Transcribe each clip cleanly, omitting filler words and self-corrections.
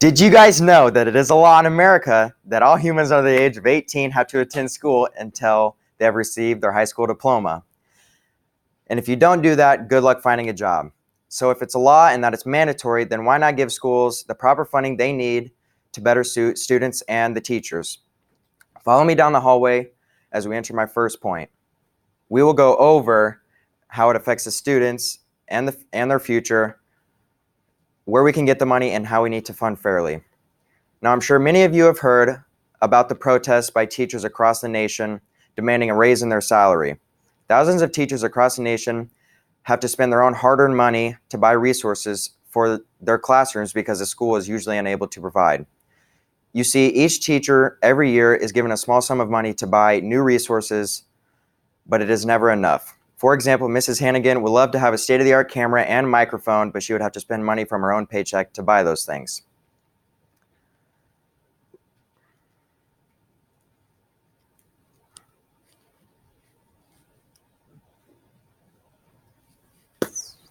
Did you guys know that it is a law in America that all humans under the age of 18 have to attend school until they have received their high school diploma? And if you don't do that, good luck finding a job. So if it's a law and that it's mandatory, then why not give schools the proper funding they need to better suit students and the teachers? Follow me down the hallway as we enter my first point. We will go over how it affects the students and their future, where we can get the money, and how we need to fund fairly. Now, I'm sure many of you have heard about the protests by teachers across the nation demanding a raise in their salary. Thousands of teachers across the nation have to spend their own hard-earned money to buy resources for their classrooms because the school is usually unable to provide. You see, each teacher every year is given a small sum of money to buy new resources, but it is never enough. For example, Mrs. Hannigan would love to have a state-of-the-art camera and microphone, but she would have to spend money from her own paycheck to buy those things.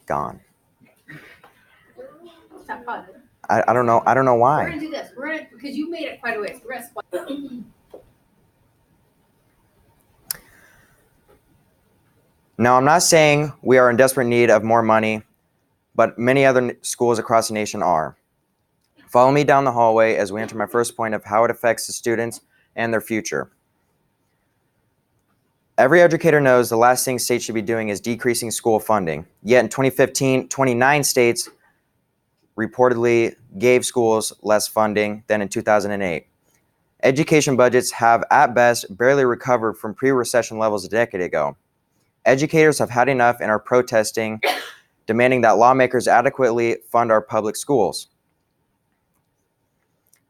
Gone. I don't know. I don't know why. We're gonna do this. We're gonna, because you made it quite a ways. We're gonna split. Now, I'm not saying we are in desperate need of more money, but many other schools across the nation are. Follow me down the hallway as we enter my first point of how it affects the students and their future. Every educator knows the last thing states should be doing is decreasing school funding. Yet in 2015, 29 states reportedly gave schools less funding than in 2008. Education budgets have, at best, barely recovered from pre-recession levels a decade ago. Educators have had enough and are protesting, demanding that lawmakers adequately fund our public schools.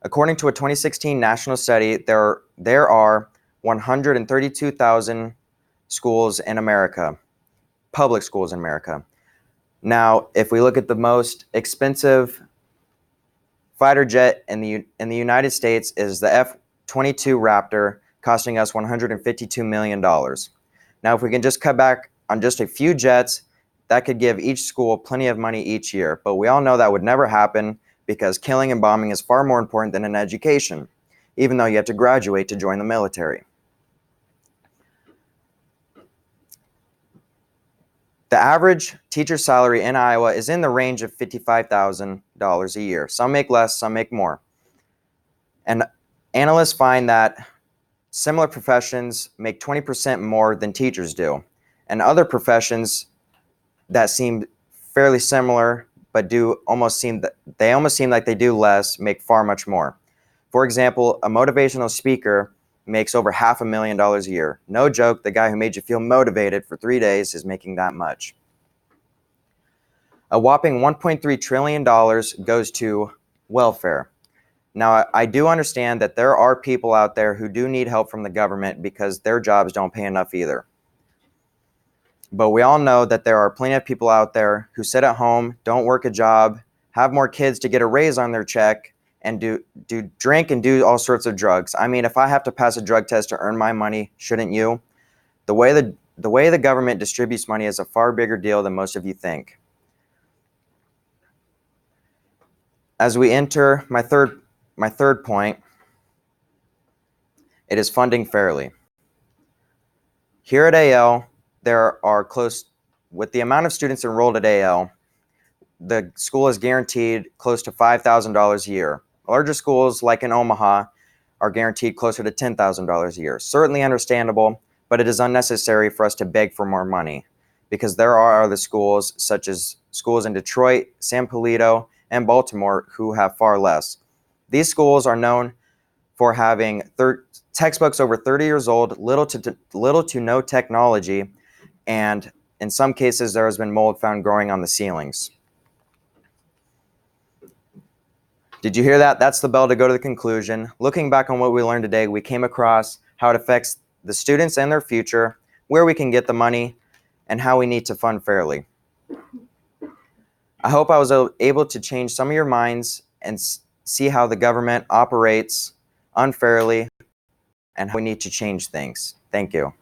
According to a 2016 national study, there are 132,000 schools in America, public schools in America. Now, if we look at the most expensive fighter jet in the United States is the F-22 Raptor, costing us $152 million. Now, if we can just cut back on just a few jets, that could give each school plenty of money each year. But we all know that would never happen because killing and bombing is far more important than an education, even though you have to graduate to join the military. The average teacher salary in Iowa is in the range of $55,000 a year. Some make less, some make more. And analysts find that similar professions make 20% more than teachers do. And other professions that seem fairly similar but almost seem like they do less make far much more. For example, a motivational speaker makes over $500,000 a year. No joke, the guy who made you feel motivated for 3 days is making that much. A whopping $1.3 trillion goes to welfare. Now, I do understand that there are people out there who do need help from the government because their jobs don't pay enough either. But we all know that there are plenty of people out there who sit at home, don't work a job, have more kids to get a raise on their check, and do drink and do all sorts of drugs. I mean, if I have to pass a drug test to earn my money, shouldn't you? The way the government distributes money is a far bigger deal than most of you think. As we enter my third point, it is funding fairly. Here at AL, there are with the amount of students enrolled at AL, the school is guaranteed close to $5,000 a year. Larger schools, like in Omaha, are guaranteed closer to $10,000 a year. Certainly understandable, but it is unnecessary for us to beg for more money because there are other schools, such as schools in Detroit, San Polito, and Baltimore, who have far less. These schools are known for having textbooks over 30 years old, little to no technology, and in some cases there has been mold found growing on the ceilings. Did you hear that? That's the bell to go to the conclusion. Looking back on what we learned today, we came across how it affects the students and their future, where we can get the money, and how we need to fund fairly. I hope I was able to change some of your minds and see how the government operates unfairly and how we need to change things. Thank you.